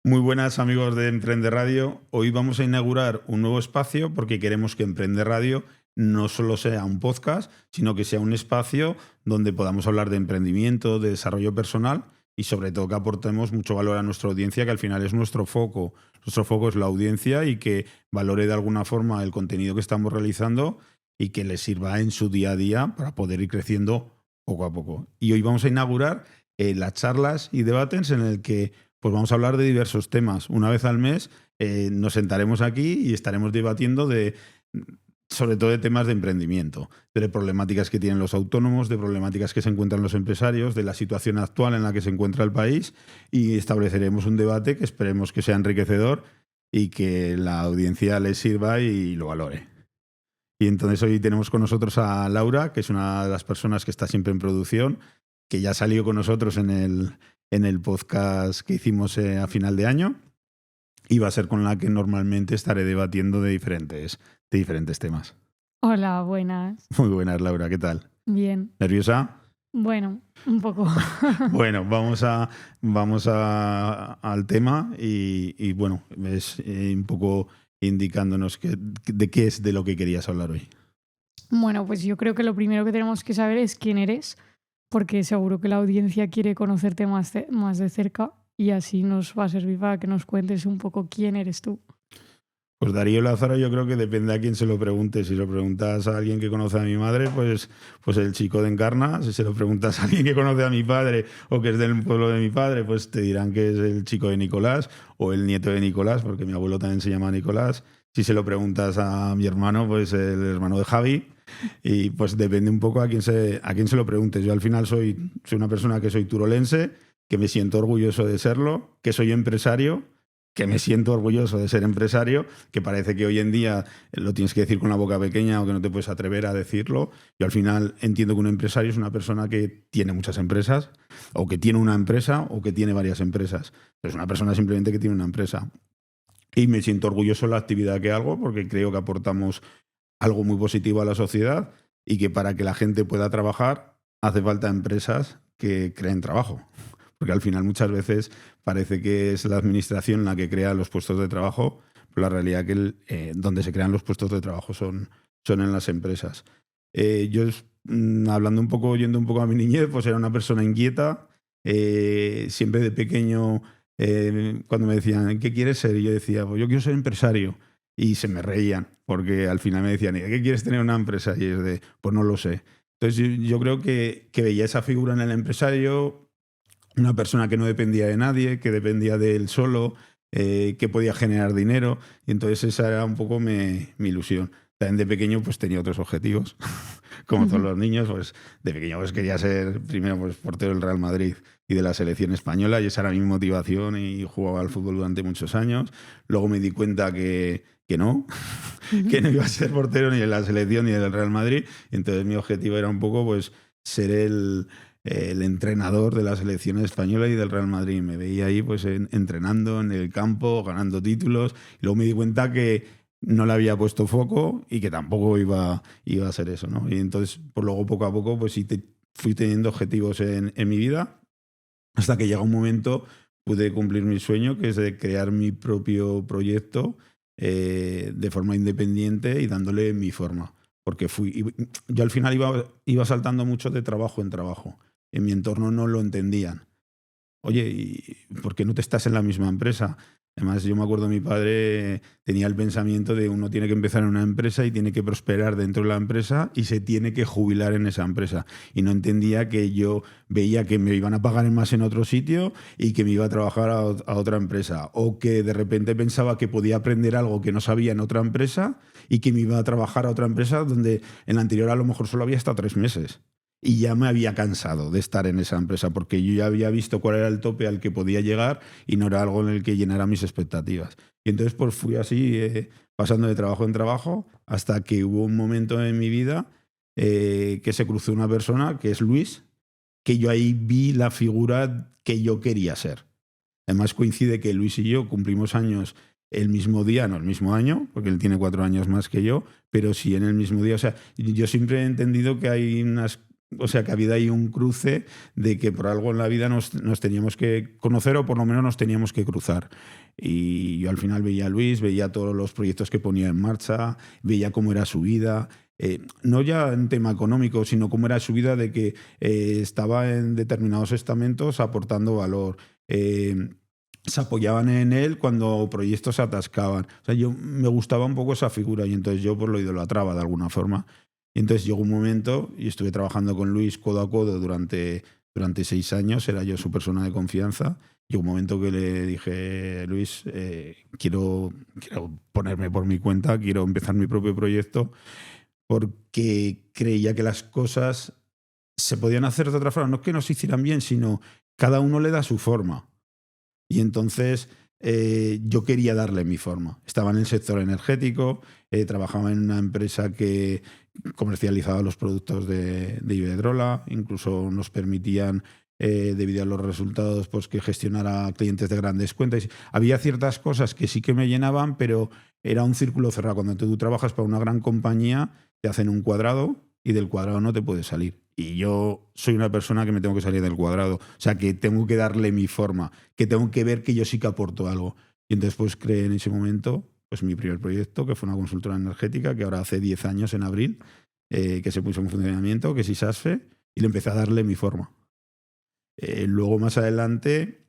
Muy buenas amigos de Emprende Radio. Hoy vamos a inaugurar un nuevo espacio porque queremos que Emprende Radio no solo sea un podcast, sino que sea un espacio donde podamos hablar de emprendimiento, de desarrollo personal y sobre todo que aportemos mucho valor a nuestra audiencia, que al final es nuestro foco. Nuestro foco es la audiencia y que valore de alguna forma el contenido que estamos realizando y que les sirva en su día a día para poder ir creciendo poco a poco. Y hoy vamos a inaugurar las charlas y debates en el que pues vamos a hablar de diversos temas. Una vez al mes nos sentaremos aquí y estaremos debatiendo sobre todo de temas de emprendimiento, de problemáticas que tienen los autónomos, de problemáticas que se encuentran los empresarios, de la situación actual en la que se encuentra el país y estableceremos un debate que esperemos que sea enriquecedor y que la audiencia le sirva y lo valore. Y entonces hoy tenemos con nosotros a Laura, que es una de las personas que está siempre en producción, que ya salió con nosotros en el podcast que hicimos a final de año y va a ser con la que normalmente estaré debatiendo de diferentes temas. Hola, buenas. Muy buenas, Laura, ¿qué tal? Bien. ¿Nerviosa? Bueno, un poco. Bueno, al tema y bueno, es un poco indicándonos de qué es de lo que querías hablar hoy. Bueno, pues yo creo que lo primero que tenemos que saber es quién eres, porque seguro que la audiencia quiere conocerte más de cerca y así nos va a servir para que nos cuentes un poco quién eres tú. Pues Darío Lázaro yo creo que depende a quién se lo pregunte. Si lo preguntas a alguien que conoce a mi madre, pues el chico de Encarna. Si se lo preguntas a alguien que conoce a mi padre o que es del pueblo de mi padre, pues te dirán que es el chico de Nicolás o el nieto de Nicolás, porque mi abuelo también se llama Nicolás. Si se lo preguntas a mi hermano, pues el hermano de Javi. Y pues depende un poco a quién se lo preguntes. Yo al final soy una persona que soy turolense, que me siento orgulloso de serlo, que soy empresario, que me siento orgulloso de ser empresario, que parece que hoy en día lo tienes que decir con la boca pequeña o que no te puedes atrever a decirlo. Yo al final entiendo que un empresario es una persona que tiene muchas empresas, o que tiene una empresa, o que tiene varias empresas. Es una persona simplemente que tiene una empresa. Y me siento orgulloso de la actividad que hago porque creo que aportamos algo muy positivo a la sociedad y que para que la gente pueda trabajar hace falta empresas que creen trabajo. Porque al final muchas veces parece que es la administración la que crea los puestos de trabajo, pero la realidad es que donde se crean los puestos de trabajo son en las empresas. Yo, hablando un poco, yendo un poco a mi niñez, pues era una persona inquieta. Siempre de pequeño, cuando me decían, ¿qué quieres ser? Y yo decía, pues yo quiero ser empresario. Y se me reían, porque al final me decían, ¿y de qué quieres tener una empresa? Y es de, pues no lo sé. Entonces yo creo que veía esa figura en el empresario, una persona que no dependía de nadie, que dependía de él solo, que podía generar dinero. Y entonces esa era un poco mi ilusión. También de pequeño pues tenía otros objetivos, como todos los niños. Pues de pequeño pues quería ser primero pues portero del Real Madrid y de la selección española, y esa era mi motivación, y jugaba al fútbol durante muchos años. Luego me di cuenta que no, que no iba a ser portero ni de la selección ni del Real Madrid. Entonces mi objetivo era un poco pues ser el entrenador de la selección española y del Real Madrid. Me veía ahí pues entrenando en el campo, ganando títulos. Y luego me di cuenta que no le había puesto foco y que tampoco iba a ser eso, ¿no? Y entonces, pues luego poco a poco, pues sí fui teniendo objetivos en mi vida, hasta que llega un momento pude cumplir mi sueño, que es de crear mi propio proyecto de forma independiente y dándole mi forma. Porque yo al final iba saltando mucho de trabajo en trabajo. En mi entorno no lo entendían. Oye, ¿y por qué no te estás en la misma empresa? Además, yo me acuerdo, mi padre tenía el pensamiento de uno tiene que empezar en una empresa y tiene que prosperar dentro de la empresa y se tiene que jubilar en esa empresa. Y no entendía que yo veía que me iban a pagar más en otro sitio y que me iba a trabajar a otra empresa. O que de repente pensaba que podía aprender algo que no sabía en otra empresa y que me iba a trabajar a otra empresa donde en la anterior a lo mejor solo había estado 3 meses. Y ya me había cansado de estar en esa empresa porque yo ya había visto cuál era el tope al que podía llegar y no era algo en el que llenara mis expectativas. Y entonces pues fui así, pasando de trabajo en trabajo, hasta que hubo un momento en mi vida que se cruzó una persona, que es Luis, que yo ahí vi la figura que yo quería ser. Además coincide que Luis y yo cumplimos años el mismo día, no el mismo año, porque él tiene 4 años más que yo, pero sí en el mismo día. O sea, yo siempre he entendido que hay unas o sea, que ha habido ahí un cruce de que por algo en la vida nos teníamos que conocer o por lo menos nos teníamos que cruzar. Y yo al final veía a Luis, veía todos los proyectos que ponía en marcha, veía cómo era su vida. No ya en tema económico, sino cómo era su vida de que estaba en determinados estamentos aportando valor. Se apoyaban en él cuando proyectos se atascaban. O sea, yo me gustaba un poco esa figura y entonces yo pues lo idolatraba de alguna forma. Y entonces llegó un momento y estuve trabajando con Luis codo a codo durante 6 años, era yo su persona de confianza. Llegó un momento que le dije, Luis, quiero ponerme por mi cuenta, quiero empezar mi propio proyecto, porque creía que las cosas se podían hacer de otra forma. No es que no se hicieran bien, sino cada uno le da su forma. Y entonces yo quería darle mi forma. Estaba en el sector energético, trabajaba en una empresa que comercializaba los productos de Iberdrola, incluso nos permitían, debido a los resultados, pues que gestionara clientes de grandes cuentas. Había ciertas cosas que sí que me llenaban, pero era un círculo cerrado. Cuando tú trabajas para una gran compañía, te hacen un cuadrado y del cuadrado no te puedes salir. Y yo soy una persona que me tengo que salir del cuadrado. O sea, que tengo que darle mi forma, que tengo que ver que yo sí que aporto algo. Y entonces pues creé en ese momento pues mi primer proyecto, que fue una consultora energética, que ahora hace 10 años en abril, que se puso en funcionamiento, que es ISASFE, y le empecé a darle mi forma. Luego más adelante,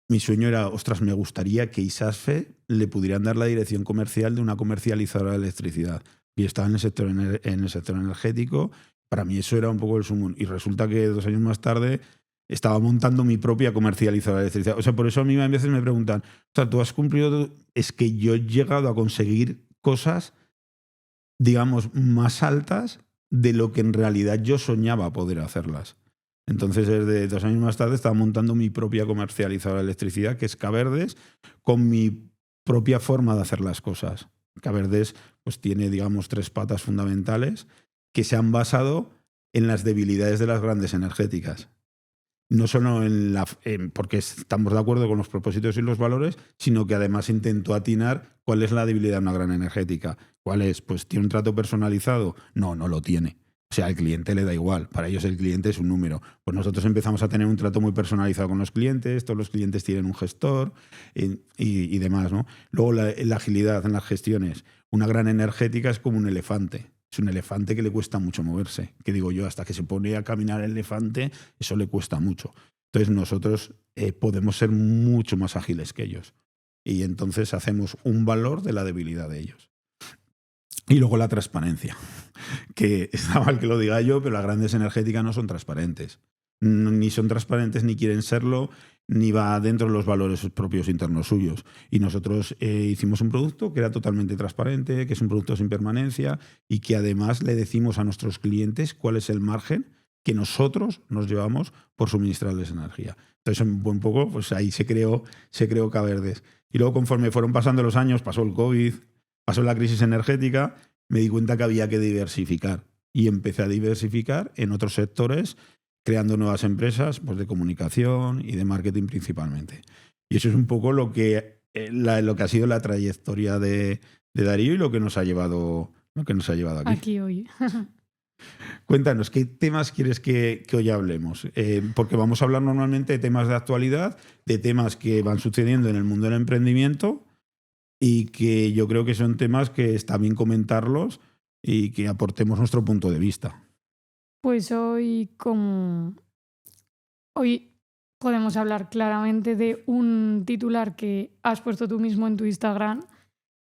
mi sueño era, ostras, me gustaría que ISASFE le pudieran dar la dirección comercial de una comercializadora de electricidad. Y estaba en el sector energético. Para mí eso era un poco el sumo. Y resulta que 2 años más tarde estaba montando mi propia comercializadora de electricidad. O sea, por eso a mí a veces me preguntan, o sea, ¿tú has cumplido? Es que yo he llegado a conseguir cosas, digamos, más altas de lo que en realidad yo soñaba poder hacerlas. Entonces, desde 2 años más tarde, estaba montando mi propia comercializadora de electricidad, que es Caverdes, con mi propia forma de hacer las cosas. Caverdes pues, tiene, digamos, 3 patas fundamentales que se han basado en las debilidades de las grandes energéticas. No solo porque estamos de acuerdo con los propósitos y los valores, sino que además intento atinar cuál es la debilidad de una gran energética. ¿Cuál es? Pues ¿tiene un trato personalizado? No, no lo tiene. O sea, al cliente le da igual. Para ellos el cliente es un número. Pues nosotros empezamos a tener un trato muy personalizado con los clientes. Todos los clientes tienen un gestor y demás, ¿no? Luego la agilidad en las gestiones. Una gran energética es como un elefante. Es un elefante que le cuesta mucho moverse. Que digo yo, hasta que se pone a caminar el elefante, eso le cuesta mucho. Entonces nosotros podemos ser mucho más ágiles que ellos. Y entonces hacemos un valor de la debilidad de ellos. Y luego la transparencia, que está mal que lo diga yo, pero las grandes energéticas no son transparentes. Ni son transparentes, ni quieren serlo, ni va dentro de los valores propios internos suyos. Y nosotros hicimos un producto que era totalmente transparente, que es un producto sin permanencia y que además le decimos a nuestros clientes cuál es el margen que nosotros nos llevamos por suministrarles energía. Entonces, un poco, pues ahí se creó Caverdes. Y luego, conforme fueron pasando los años, pasó el COVID, pasó la crisis energética, me di cuenta que había que diversificar. Y empecé a diversificar en otros sectores, creando nuevas empresas pues de comunicación y de marketing principalmente. Y eso es un poco lo que ha sido la trayectoria de Darío y lo que nos ha llevado aquí. Aquí hoy. Cuéntanos, ¿qué temas quieres que hoy hablemos? Porque vamos a hablar normalmente de temas de actualidad, de temas que van sucediendo en el mundo del emprendimiento y que yo creo que son temas que está bien comentarlos y que aportemos nuestro punto de vista. Pues hoy podemos hablar claramente de un titular que has puesto tú mismo en tu Instagram,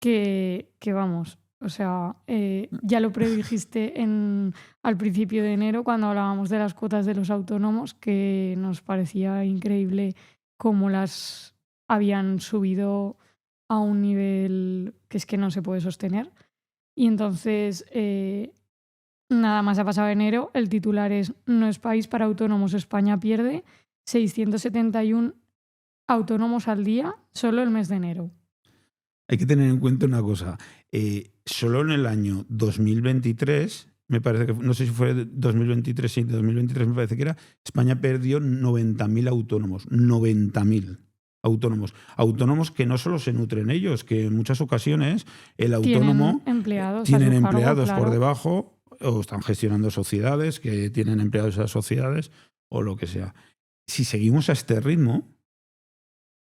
que vamos, o sea, ya lo predijiste al principio de enero cuando hablábamos de las cuotas de los autónomos, que nos parecía increíble cómo las habían subido a un nivel que es que no se puede sostener. Y entonces, nada más ha pasado enero, el titular es: no es país para autónomos, España pierde 671 autónomos al día solo el mes de enero. Hay que tener en cuenta una cosa. Solo en el año 2023, me parece que, no sé si fue 2023, sí, 2023 me parece que era, España perdió 90.000 autónomos. 90.000 autónomos. Autónomos que no solo se nutren ellos, que en muchas ocasiones el autónomo tienen empleados por debajo, o están gestionando sociedades que tienen empleados esas sociedades o lo que sea. Si seguimos a este ritmo,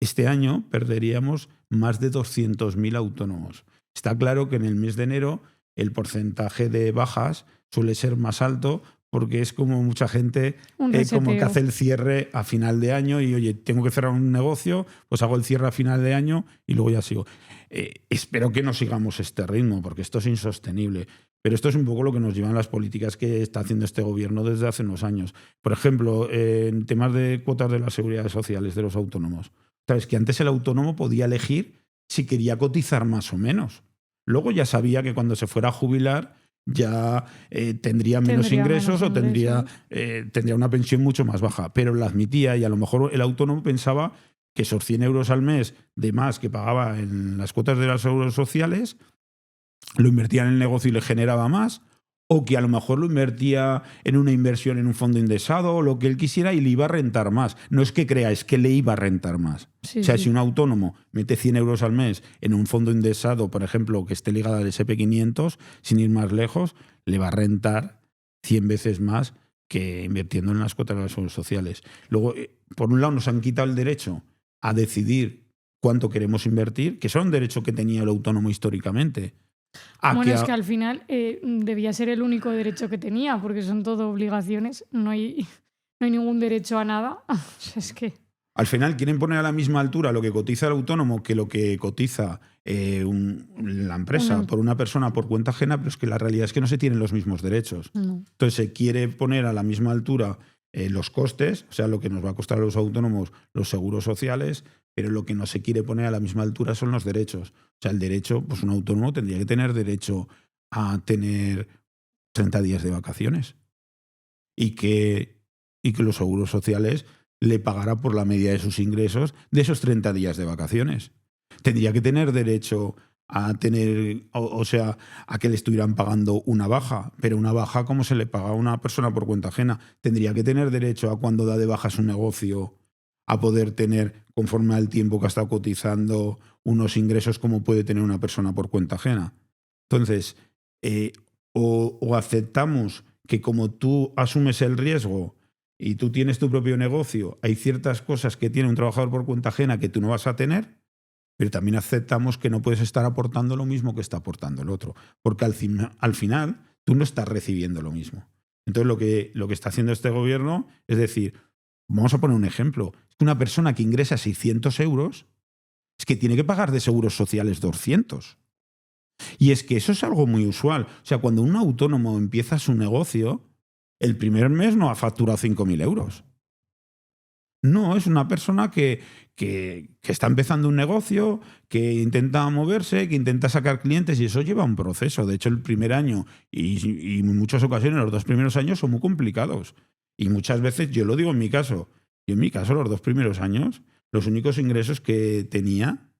este año perderíamos más de 200.000 autónomos. Está claro que en el mes de enero el porcentaje de bajas suele ser más alto porque es como mucha gente como que hace el cierre a final de año y, oye, tengo que cerrar un negocio, pues hago el cierre a final de año y luego ya sigo. Espero que no sigamos este ritmo porque esto es insostenible. Pero esto es un poco lo que nos llevan las políticas que está haciendo este gobierno desde hace unos años. Por ejemplo, en temas de cuotas de las seguridades sociales de los autónomos. Sabes que antes el autónomo podía elegir si quería cotizar más o menos. Luego ya sabía que cuando se fuera a jubilar ya tendría menos ingresos o tendría una pensión mucho más baja. Pero la admitía y a lo mejor el autónomo pensaba que esos 100 euros al mes de más que pagaba en las cuotas de las seguridades sociales lo invertía en el negocio y le generaba más, o que a lo mejor lo invertía en una inversión en un fondo indexado o lo que él quisiera y le iba a rentar más. No es que crea, es que le iba a rentar más. Sí, o sea, sí. si un autónomo mete 100 euros al mes en un fondo indexado, por ejemplo, que esté ligado al SP500, sin ir más lejos, le va a rentar 100 veces más que invirtiendo en las cuotas de las seguridades sociales. Luego, por un lado, nos han quitado el derecho a decidir cuánto queremos invertir, que es un derecho que tenía el autónomo históricamente. Bueno, es que al final debía ser el único derecho que tenía, porque son todo obligaciones, no hay ningún derecho a nada. O sea, es que... Al final quieren poner a la misma altura lo que cotiza el autónomo que lo que cotiza la empresa por una persona por cuenta ajena, pero es que la realidad es que no se tienen los mismos derechos. No. Entonces se quiere poner a la misma altura los costes, o sea, lo que nos va a costar a los autónomos los seguros sociales, pero lo que no se quiere poner a la misma altura son los derechos. O sea, el derecho, pues un autónomo tendría que tener derecho a tener 30 días de vacaciones y que los seguros sociales le pagara por la media de sus ingresos de esos 30 días de vacaciones. Tendría que tener derecho a tener, o sea, a que le estuvieran pagando una baja, pero una baja como se le paga a una persona por cuenta ajena. Tendría que tener derecho a cuando da de baja su negocio a poder tener, conforme al tiempo que ha estado cotizando, unos ingresos como puede tener una persona por cuenta ajena. Entonces, o aceptamos que como tú asumes el riesgo y tú tienes tu propio negocio, hay ciertas cosas que tiene un trabajador por cuenta ajena que tú no vas a tener, pero también aceptamos que no puedes estar aportando lo mismo que está aportando el otro, porque al final tú no estás recibiendo lo mismo. Entonces lo que está haciendo este gobierno es decir, vamos a poner un ejemplo, una persona que ingresa 600 euros es que tiene que pagar de seguros sociales 200. Y es que eso es algo muy usual. O sea, cuando un autónomo empieza su negocio, el primer mes no ha facturado 5.000 euros. No, es una persona que está empezando un negocio, que intenta moverse, que intenta sacar clientes y eso lleva un proceso. De hecho, el primer año y en muchas ocasiones los 2 primeros años son muy complicados. Y muchas veces, yo lo digo en mi caso, los 2 primeros años, los únicos ingresos que tenía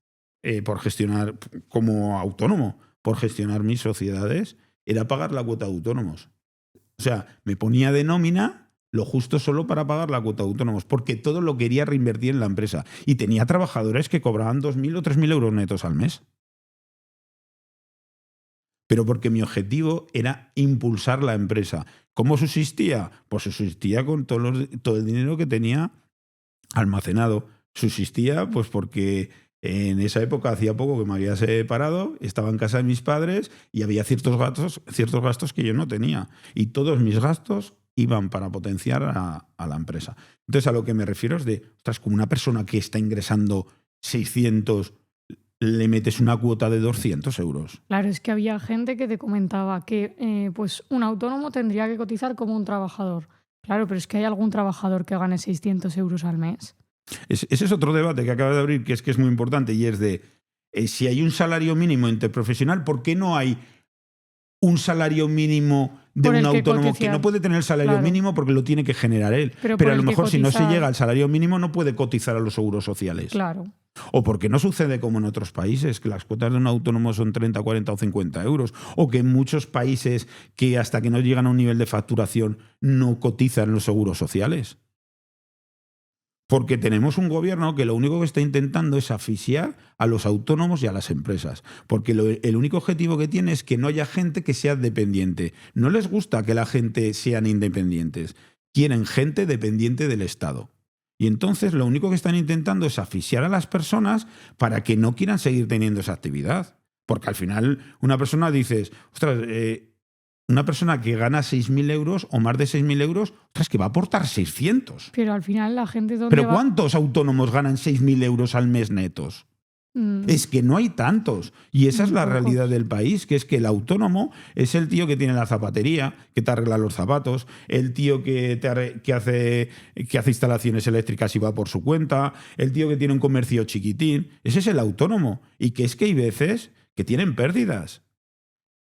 por gestionar como autónomo, por gestionar mis sociedades, era pagar la cuota de autónomos. O sea, me ponía de nómina lo justo solo para pagar la cuota de autónomos, porque todo lo quería reinvertir en la empresa. Y tenía trabajadores que cobraban 2.000 o 3.000 euros netos al mes. Pero porque mi objetivo era impulsar la empresa. ¿Cómo subsistía? Pues subsistía con todo el dinero que tenía almacenado. Subsistía pues porque en esa época hacía poco que me había separado, estaba en casa de mis padres y había ciertos gastos que yo no tenía. Y todos mis gastos iban para potenciar a la empresa. Entonces, a lo que me refiero es de, ostras, como una persona que está ingresando 600, le metes una cuota de 200 euros. Claro, es que había gente que te comentaba que pues un autónomo tendría que cotizar como un trabajador. Claro, pero es que hay algún trabajador que gane 600 euros al mes. Ese es otro debate que acaba de abrir, que es muy importante, y es de si hay un salario mínimo interprofesional, ¿por qué no hay un salario mínimo de un autónomo que no puede tener el salario mínimo porque lo tiene que generar él? Pero a lo mejor si no se llega al salario mínimo no puede cotizar a los seguros sociales. Claro. O porque no sucede como en otros países, que las cuotas de un autónomo son 30, 40 o 50 euros. O que en muchos países que hasta que no llegan a un nivel de facturación no cotizan los seguros sociales. Porque tenemos un gobierno que lo único que está intentando es asfixiar a los autónomos y a las empresas. Porque el único objetivo que tiene es que no haya gente que sea dependiente. No les gusta que la gente sean independientes. Quieren gente dependiente del Estado. Y entonces lo único que están intentando es asfixiar a las personas para que no quieran seguir teniendo esa actividad. Porque al final una persona dices, ostras, una persona que gana 6.000 euros o más de 6.000 euros, ostras, que va a aportar 600. Pero al final la gente ¿dónde ¿Pero va? cuántos autónomos ganan 6.000 euros al mes netos? Es que no hay tantos. Y esa es la Pocos. realidad del país, que es que el autónomo es el tío que tiene la zapatería, que te arregla los zapatos, el tío que hace instalaciones eléctricas y va por su cuenta, el tío que tiene un comercio chiquitín. Ese es el autónomo. Y que es que hay veces que tienen pérdidas.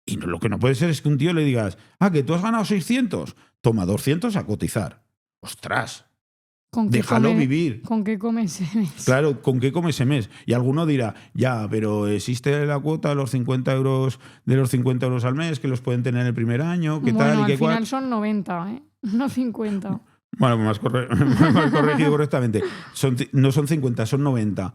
Y lo que no puede ser es que un tío le digas, que tú has ganado 600, toma 200 a cotizar. ¡Ostras! Déjalo vivir. ¿Con qué come ese mes? Claro, ¿con qué come ese mes? Y alguno dirá, ya, pero existe la cuota de los 50 euros al mes que los pueden tener el primer año, ¿qué tal? Bueno, ¿Y al qué final son 90, ¿eh? No 50. Bueno, me has corregido correctamente. No son 50, son 90.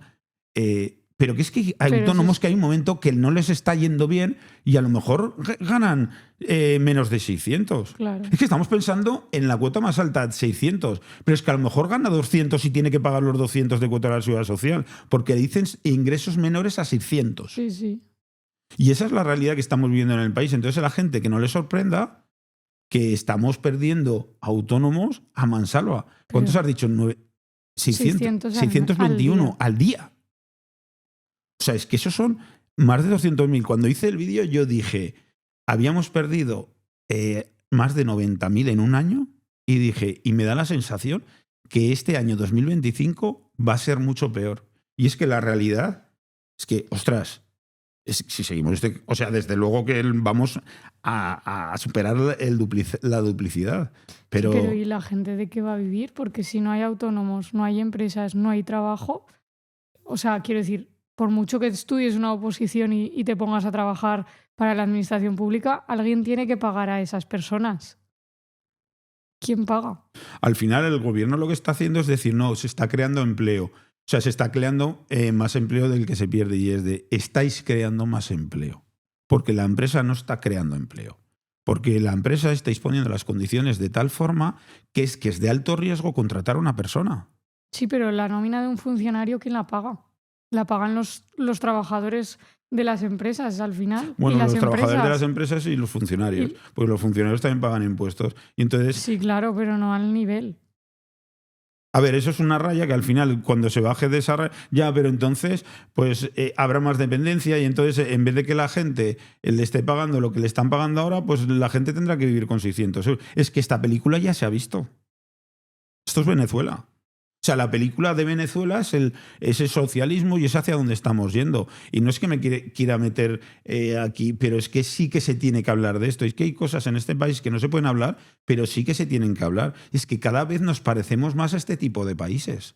Pero que es que hay autónomos que hay un momento que no les está yendo bien y a lo mejor ganan menos de 600. Claro. Es que estamos pensando en la cuota más alta, 600. Pero es que a lo mejor gana 200 y tiene que pagar los 200 de cuota de la seguridad social, porque dicen ingresos menores a 600. Sí, sí. Y esa es la realidad que estamos viviendo en el país. Entonces a la gente que no le sorprenda que estamos perdiendo autónomos a mansalva. ¿Cuántos has dicho? 621 al día. O sea, es que esos son más de 200.000. Cuando hice el vídeo yo dije, habíamos perdido más de 90.000 en un año y dije, y me da la sensación que este año 2025 va a ser mucho peor. Y es que la realidad es que, ostras, si seguimos o sea, desde luego que vamos a superar la duplicidad. Pero ¿y la gente de qué va a vivir? Porque si no hay autónomos, no hay empresas, no hay trabajo. O sea, quiero decir, por mucho que estudies una oposición y te pongas a trabajar para la administración pública, alguien tiene que pagar a esas personas. ¿Quién paga? Al final el gobierno lo que está haciendo es decir, no, se está creando empleo. O sea, se está creando más empleo del que se pierde y es de, estáis creando más empleo. Porque la empresa no está creando empleo. Porque la empresa estáis poniendo las condiciones de tal forma que es de alto riesgo contratar a una persona. Sí, pero la nómina de un funcionario, ¿quién la paga? La pagan los trabajadores de las empresas al final. Bueno, ¿Y las los trabajadores empresas? de las empresas y los funcionarios. Porque los funcionarios también pagan impuestos. Y entonces, sí, claro, pero no al nivel. A ver, eso es una raya que al final, cuando se baje de esa raya, ya, pero entonces, pues habrá más dependencia y entonces, en vez de que la gente le esté pagando lo que le están pagando ahora, pues la gente tendrá que vivir con 600 euros. Es que esta película ya se ha visto. Esto es Venezuela. O sea, la película de Venezuela es ese socialismo y es hacia donde estamos yendo. Y no es que me quiera meter aquí, pero es que sí que se tiene que hablar de esto. Es que hay cosas en este país que no se pueden hablar, pero sí que se tienen que hablar. Es que cada vez nos parecemos más a este tipo de países.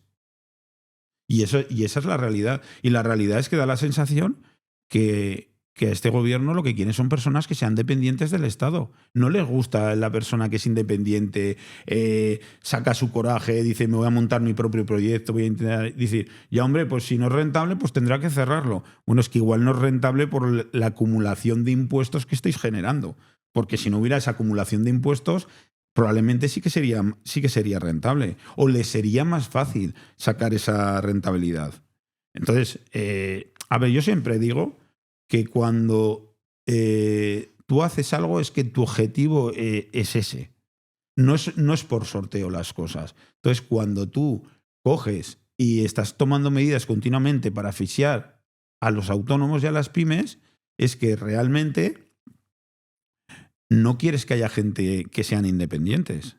Y esa es la realidad. Y la realidad es que da la sensación que a este gobierno lo que quiere son personas que sean dependientes del Estado. No les gusta la persona que es independiente, saca su coraje, dice, me voy a montar mi propio proyecto, voy a intentar decir, ya hombre, pues si no es rentable, pues tendrá que cerrarlo. Bueno, es que igual no es rentable por la acumulación de impuestos que estáis generando. Porque si no hubiera esa acumulación de impuestos, probablemente sí que sería rentable. O le sería más fácil sacar esa rentabilidad. Entonces, a ver, yo siempre digo que cuando tú haces algo es que tu objetivo es ese. No es por sorteo las cosas. Entonces, cuando tú coges y estás tomando medidas continuamente para asfixiar a los autónomos y a las pymes, es que realmente no quieres que haya gente que sean independientes.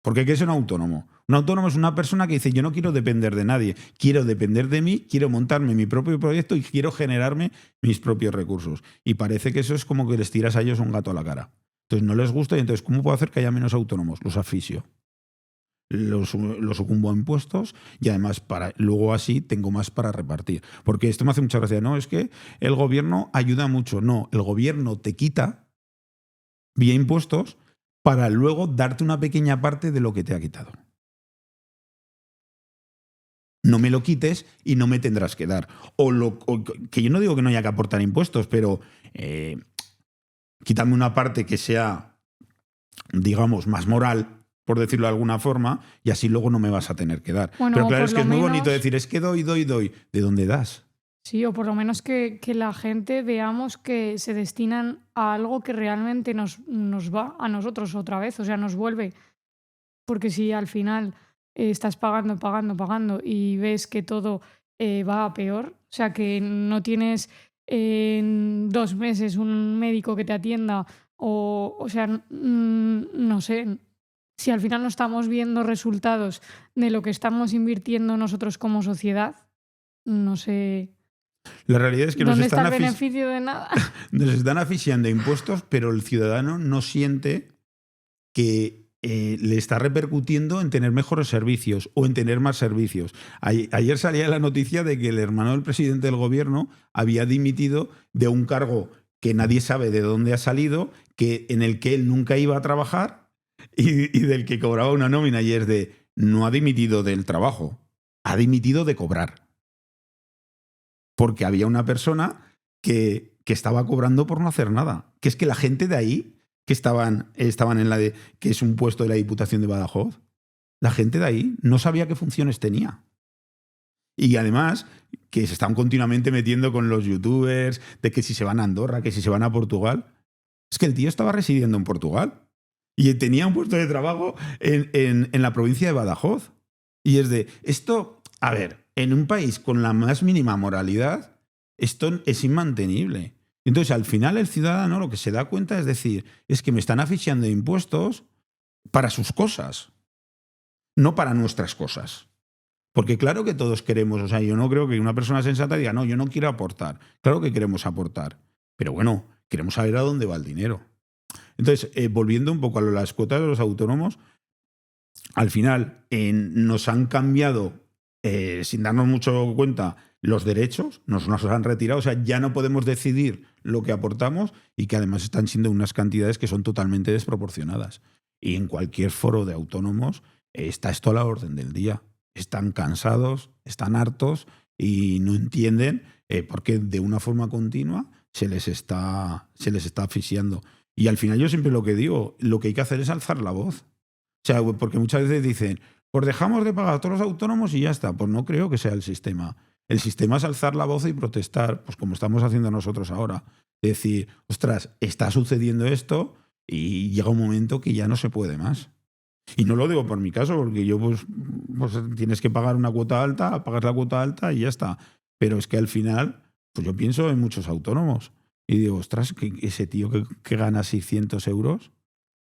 Porque ¿qué es un autónomo? Un autónomo es una persona que dice, yo no quiero depender de nadie, quiero depender de mí, quiero montarme mi propio proyecto y quiero generarme mis propios recursos. Y parece que eso es como que les tiras a ellos un gato a la cara. Entonces no les gusta y entonces ¿cómo puedo hacer que haya menos autónomos? Los asfixio. Los sucumbo a impuestos y además luego así tengo más para repartir. Porque esto me hace mucha gracia. No, es que el gobierno ayuda mucho. No, el gobierno te quita vía impuestos para luego darte una pequeña parte de lo que te ha quitado. no me lo quites y no me tendrás que dar. O que yo no digo que no haya que aportar impuestos, pero quítame una parte que sea, digamos, más moral, por decirlo de alguna forma, y así luego no me vas a tener que dar. Bueno, pero claro, por es que lo es muy menos, bonito decir, es que doy. ¿De dónde das? sí, o por lo menos que la gente veamos que se destinan a algo que realmente nos va a nosotros otra vez, o sea, nos vuelve. Porque si al final estás pagando y ves que todo va a peor, o sea, que no tienes en 2 meses un médico que te atienda o sea, no sé, si al final no estamos viendo resultados de lo que estamos invirtiendo nosotros como sociedad, no sé La realidad es que dónde está el beneficio de nada. nos están asfixiando impuestos, pero el ciudadano no siente que le está repercutiendo en tener mejores servicios o en tener más servicios. Ayer salía la noticia de que el hermano del presidente del gobierno había dimitido de un cargo que nadie sabe de dónde ha salido, en el que él nunca iba a trabajar y del que cobraba una nómina. Y es de, no ha dimitido del trabajo, ha dimitido de cobrar. Porque había una persona que estaba cobrando por no hacer nada. Que es que la gente de ahí que estaban en que es un puesto de la Diputación de Badajoz, la gente de ahí no sabía qué funciones tenía. Y además, que se están continuamente metiendo con los youtubers, de que si se van a Andorra, que si se van a Portugal. Es que el tío estaba residiendo en Portugal y tenía un puesto de trabajo en la provincia de Badajoz. Y es de, esto, a ver, en un país con la más mínima moralidad, esto es inmantenible. Entonces, al final, el ciudadano lo que se da cuenta es decir, es que me están asfixiando de impuestos para sus cosas, no para nuestras cosas. Porque claro que todos queremos, o sea, yo no creo que una persona sensata diga, no, yo no quiero aportar. Claro que queremos aportar, pero bueno, queremos saber a dónde va el dinero. Entonces, volviendo un poco a las cuotas de los autónomos, al final nos han cambiado, sin darnos mucho cuenta, los derechos, nos han retirado, o sea, ya no podemos decidir lo que aportamos y que además están siendo unas cantidades que son totalmente desproporcionadas. Y en cualquier foro de autónomos está esto a la orden del día. Están cansados, están hartos y no entienden por qué de una forma continua se les está asfixiando. Y al final yo siempre lo que digo, lo que hay que hacer es alzar la voz. O sea, porque muchas veces dicen, pues dejamos de pagar a todos los autónomos y ya está. Pues no creo que sea el sistema. El sistema es alzar la voz y protestar, pues como estamos haciendo nosotros ahora. Decir, ostras, está sucediendo esto y llega un momento que ya no se puede más. Y no lo digo por mi caso, porque yo pues tienes que pagar una cuota alta, pagas la cuota alta y ya está. Pero es que al final, pues yo pienso en muchos autónomos y digo, ostras, que ese tío que gana 600 euros,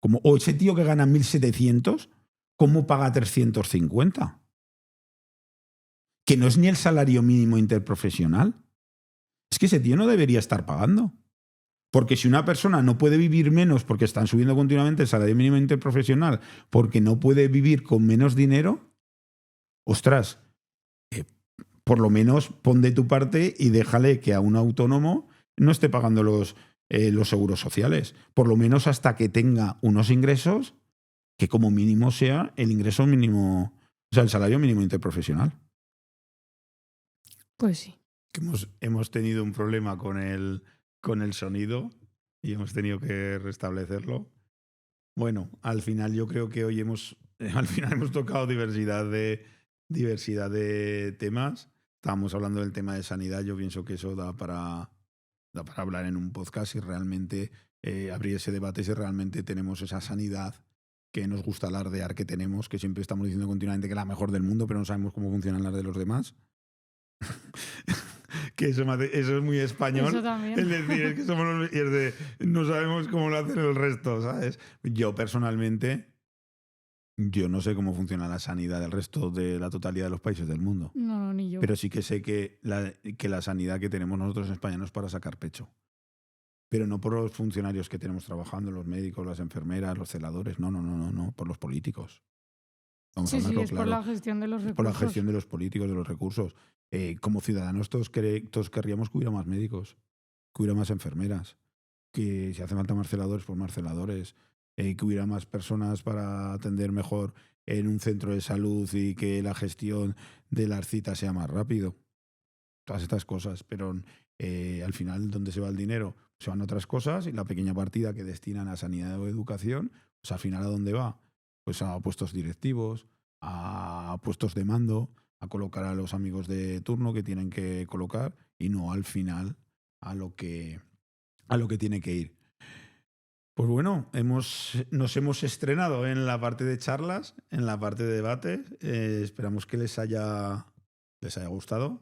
o ese tío que gana 1.700, ¿cómo paga 350? Que no es ni el salario mínimo interprofesional. Es que ese tío no debería estar pagando. Porque si una persona no puede vivir menos porque están subiendo continuamente el salario mínimo interprofesional, porque no puede vivir con menos dinero, ostras, por lo menos pon de tu parte y déjale que a un autónomo no esté pagando los seguros sociales. Por lo menos hasta que tenga unos ingresos que como mínimo sea el ingreso mínimo, o sea, el salario mínimo interprofesional. Pues sí. Hemos tenido un problema con el sonido y hemos tenido que restablecerlo. Bueno, al final yo creo que hoy hemos tocado diversidad de temas. Estábamos hablando del tema de sanidad. Yo pienso que eso da para hablar en un podcast y realmente abrir ese debate si realmente tenemos esa sanidad que nos gusta alardear que tenemos, que siempre estamos diciendo continuamente que es la mejor del mundo, pero no sabemos cómo funcionan las de los demás. Que eso es muy español. Eso también. Es decir, es que somos no sabemos cómo lo hacen el resto, ¿sabes? Yo personalmente, yo no sé cómo funciona la sanidad del resto de la totalidad de los países del mundo. No, ni yo. Pero sí que sé que la sanidad que tenemos nosotros en España no es para sacar pecho. Pero no por los funcionarios que tenemos trabajando, los médicos, las enfermeras, los celadores, no, por los políticos. Vamos a hablarlo es claro. por la gestión de los recursos. Por la gestión de los políticos, de los recursos. Como ciudadanos todos querríamos que hubiera más médicos, que hubiera más enfermeras, que si hace falta más celadores, pues más celadores, que hubiera más personas para atender mejor en un centro de salud y que la gestión de las citas sea más rápido. Todas estas cosas, pero al final, ¿dónde se va el dinero? Se van a otras cosas y la pequeña partida que destinan a sanidad o educación, pues al final ¿a dónde va? Pues a puestos directivos, a puestos de mando, a colocar a los amigos de turno que tienen que colocar y no al final a lo que, a lo que tiene que ir. Pues bueno, nos hemos estrenado en la parte de charlas, en la parte de debate. Esperamos que les haya gustado.